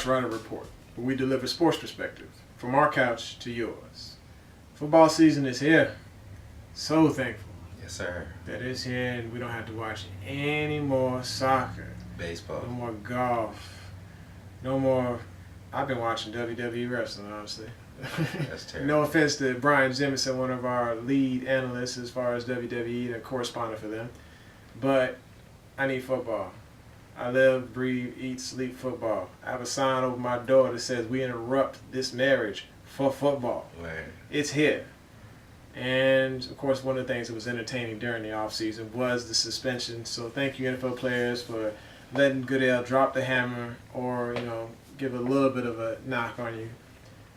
Couch Runner Report, where we deliver sports perspective from our couch to yours. Football season is here. So thankful. Yes, sir. That it's here and we don't have to watch any more soccer. Baseball. No more golf. No more. I've been watching WWE wrestling, honestly. That's terrible. No offense to Brian Jemison, one of our lead analysts as far as WWE and a correspondent for them. But I need football. I live, breathe, eat, sleep football. I have a sign over my door that says we interrupt this marriage for football. Right. It's here. And, of course, one of the things that was entertaining during the offseason was the suspension. So thank you, NFL players, for letting Goodell drop the hammer or, give a little bit of a knock on you.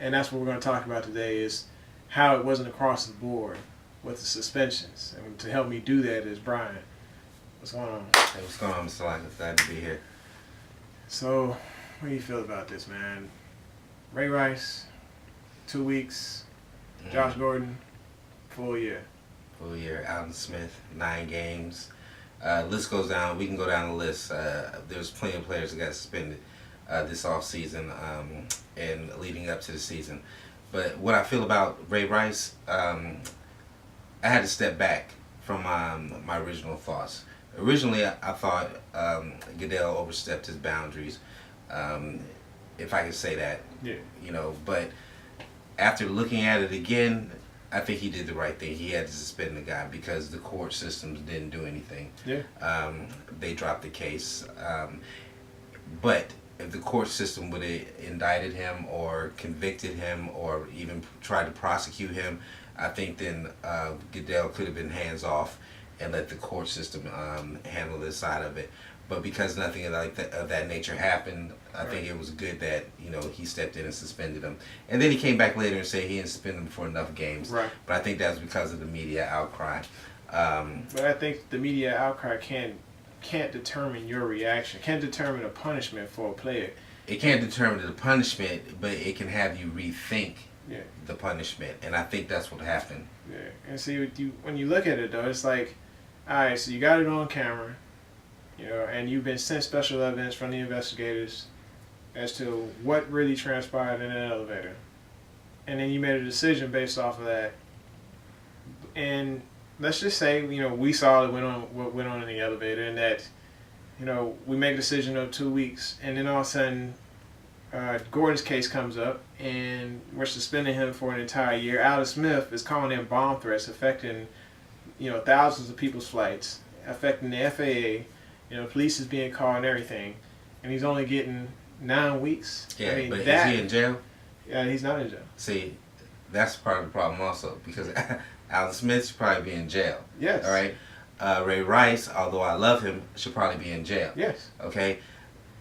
And that's what we're going to talk about today is how it wasn't across the board with the suspensions. And to help me do that is Brian. What's going on? Hey, what's going on, Mr. Lockett? Glad to be here. So, what do you feel about this, man? Ray Rice, 2 weeks. Josh Gordon, full year. Full year. Alden Smith, 9 games. List goes down. We can go down the list. There's plenty of players that got suspended this offseason and leading up to the season. But what I feel about Ray Rice, I had to step back from my original thoughts. Originally, I thought Goodell overstepped his boundaries, if I could say that. Yeah. But after looking at it again, I think he did the right thing. He had to suspend the guy because the court systems didn't do anything. Yeah. They dropped the case. But if the court system would have indicted him or convicted him or even tried to prosecute him, I think then Goodell could have been hands off and let the court system handle this side of it. But because nothing of that nature happened, I think it was good that he stepped in and suspended him. And then he came back later and said he didn't suspend him for enough games. Right. But I think that was because of the media outcry. But I think the media outcry can't determine your reaction, can't determine a punishment for a player. It can't determine the punishment, but it can have you rethink Yeah. the punishment. And I think that's what happened. Yeah. And see, when you look at it, though, it's like, all right, so you got it on camera, and you've been sent special evidence from the investigators as to what really transpired in an elevator. And then you made a decision based off of that. And let's just say, we saw what went on in the elevator and that, we make a decision of 2 weeks. And then all of a sudden, Gordon's case comes up and we're suspending him for an entire year. Alden Smith is calling in bomb threats affecting thousands of people's flights, affecting the FAA. Police is being called and everything, and he's only getting 9 weeks. Yeah, but is he in jail? Yeah, he's not in jail. See, that's part of the problem also, because Alden Smith should probably be in jail. Yes. All right? Ray Rice, although I love him, should probably be in jail. Yes. Okay?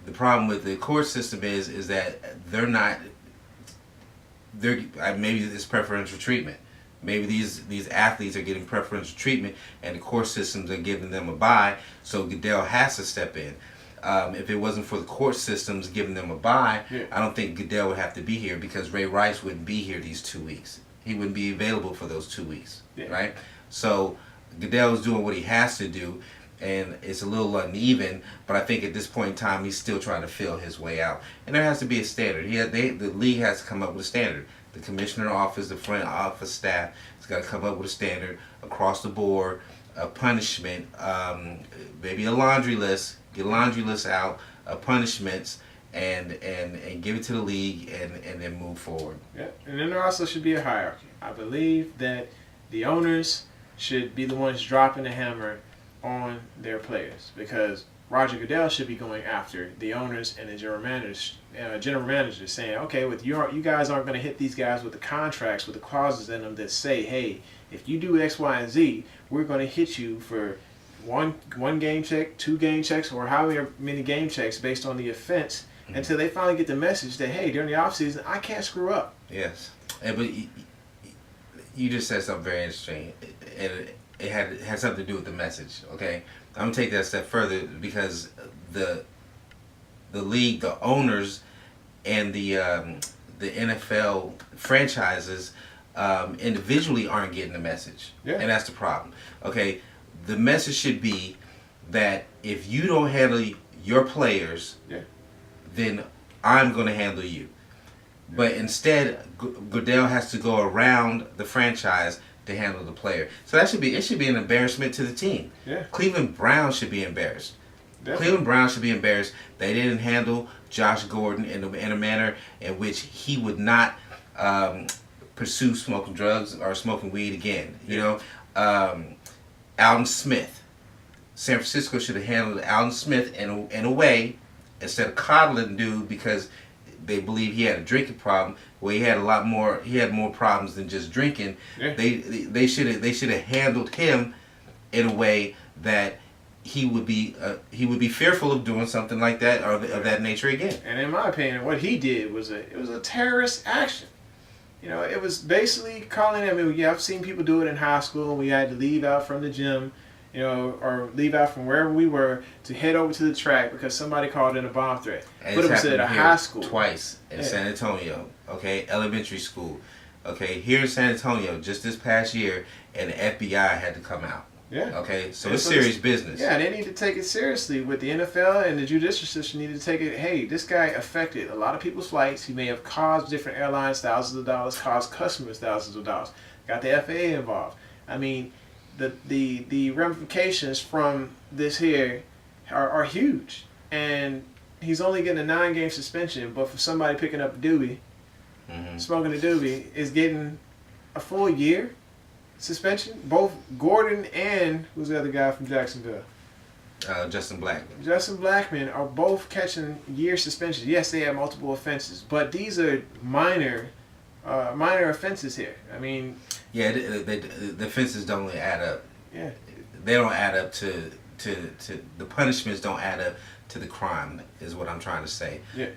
The problem with the court system is that maybe it's preferential treatment. Maybe these athletes are getting preferential treatment and the court systems are giving them a bye, so Goodell has to step in. If it wasn't for the court systems giving them a bye, I don't think Goodell would have to be here because Ray Rice wouldn't be here these 2 weeks. He wouldn't be available for those 2 weeks, right? So Goodell is doing what he has to do, and it's a little uneven, but I think at this point in time, he's still trying to feel his way out. And there has to be a standard. The league has to come up with a standard. The commissioner office, the front office staff has got to come up with a standard across the board, a punishment, maybe a laundry list, get a laundry list out, punishments, and give it to the league and then move forward. Yeah, and then there also should be a hierarchy. I believe that the owners should be the ones dropping the hammer on their players because Roger Goodell should be going after the owners and the general managers saying, okay, with you guys aren't going to hit these guys with the contracts, with the clauses in them that say, hey, if you do X, Y, and Z, we're going to hit you for one game check, 2 game checks, or however many game checks based on the offense until they finally get the message that, hey, during the offseason, I can't screw up. Yes. But you just said something very interesting. It had something to do with the message, okay? I'm going to take that a step further because the league, the owners, and the NFL franchises individually aren't getting the message. Yeah. And that's the problem. Okay, the message should be that if you don't handle your players, then I'm going to handle you. But instead, Goodell has to go around the franchise to handle the player. So it should be an embarrassment to the team. Yeah. Cleveland Browns should be embarrassed. Definitely. Cleveland Browns should be embarrassed. They didn't handle Josh Gordon in a manner in which he would not pursue smoking drugs or smoking weed again. You know, Alden Smith. San Francisco should have handled Alden Smith in a way instead of coddling dude because they believe he had a drinking problem. Well, he had more problems than just drinking. Yeah. They should have handled him in a way that he would be fearful of doing something like that or of that nature again. And in my opinion, what he did was a terrorist action. You know, it was basically calling. I mean, yeah, I've seen people do it in high school. We had to leave out from the gym, you know, or leave out from wherever we were to head over to the track because somebody called in a bomb threat. And but it it's was at a happened high here school. Twice in San Antonio, okay, elementary school. Okay, here in San Antonio, just this past year, and the FBI had to come out. Yeah. Okay, so And it's serious business. Yeah, they need to take it seriously with the NFL and the judicial system need to take it. Hey, this guy affected a lot of people's flights. He may have caused different airlines thousands of dollars, caused customers thousands of dollars. Got the FAA involved. I mean, the ramifications from this here are huge. And he's only getting a 9-game suspension, but for somebody picking up a doobie, smoking a doobie, is getting a full year suspension. Both Gordon and who's the other guy from Jacksonville? Justin Blackman. Justin Blackman are both catching year suspensions. Yes, they have multiple offenses, but these are minor offenses here. I mean, yeah, the offenses don't really add up. Yeah, they don't add up to the punishments don't add up to the crime is what I'm trying to say. Yeah.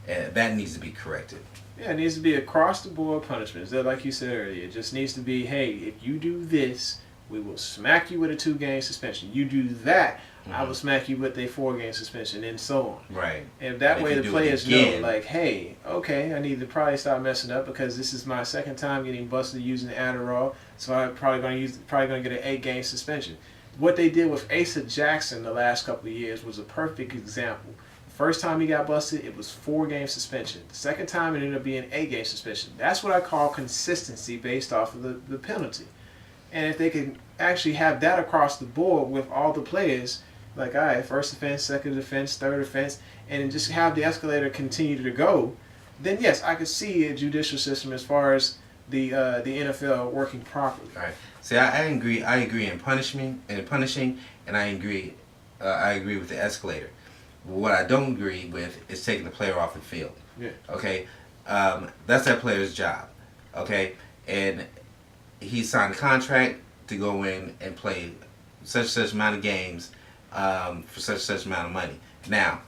And that needs to be corrected. Yeah, it needs to be across the board punishments. That, like you said earlier, it just needs to be, hey, if you do this, we will smack you with a 2-game suspension. You do that, I will smack you with a 4-game suspension, and so on. Right. And that way the players know, like, hey, okay, I need to probably stop messing up because this is my second time getting busted using Adderall, so I'm probably going to get an 8-game suspension. What they did with Asa Jackson the last couple of years was a perfect example. First time he got busted, it was 4-game suspension. The second time, it ended up being 8-game suspension. That's what I call consistency based off of the penalty. And if they could actually have that across the board with all the players, like, all right, first offense, second offense, third offense, and just have the escalator continue to go, then yes, I could see a judicial system as far as the NFL working properly. All right. See, I agree. I agree in punishing, and I agree with the escalator. What I don't agree with is taking the player off the field. Yeah. Okay, that's that player's job. Okay, and he signed a contract to go in and play such amount of games for such amount of money. Now,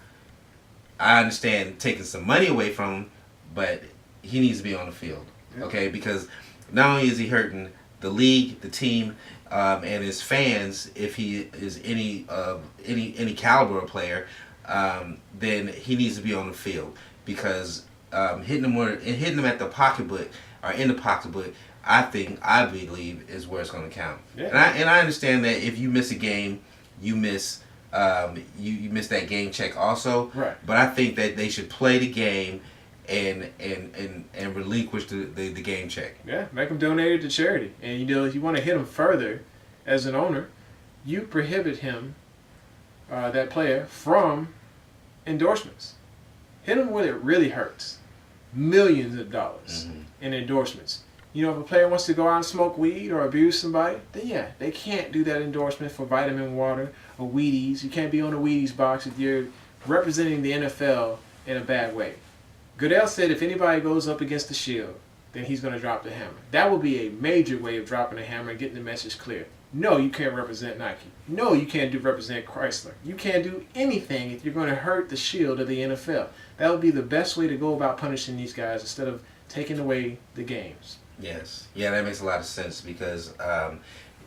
I understand taking some money away from him, but he needs to be on the field. Okay, because not only is he hurting the league, the team, and his fans, if he is any caliber of player. Then he needs to be on the field because hitting him at the pocketbook or in the pocketbook, I believe is where it's going to count. Yeah. And I understand that if you miss a game, you miss you miss that game check also. Right. But I think that they should play the game and relinquish the game check. Yeah, make them donate it to charity. And you know, if you want to hit him further, as an owner, you prohibit him, that player, from endorsements. Hit him where it really hurts. Millions of dollars in endorsements. You know, if a player wants to go out and smoke weed or abuse somebody, then yeah, they can't do that endorsement for vitamin water or Wheaties. You can't be on the Wheaties box if you're representing the NFL in a bad way. Goodell said if anybody goes up against the Shield, then he's going to drop the hammer. That will be a major way of dropping the hammer and getting the message clear. No, you can't represent Nike. No, you can't represent Chrysler. You can't do anything if you're going to hurt the shield of the NFL. That would be the best way to go about punishing these guys instead of taking away the games. Yes. Yeah, that makes a lot of sense because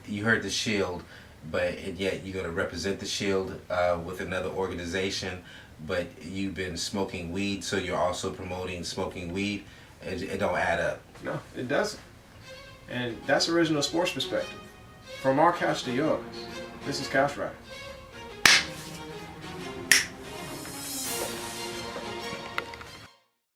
you hurt the shield, but yet you're going to represent the shield with another organization, but you've been smoking weed, so you're also promoting smoking weed. It don't add up. No, it doesn't. And that's original sports perspective. From our couch to yours, this is Couch Rider.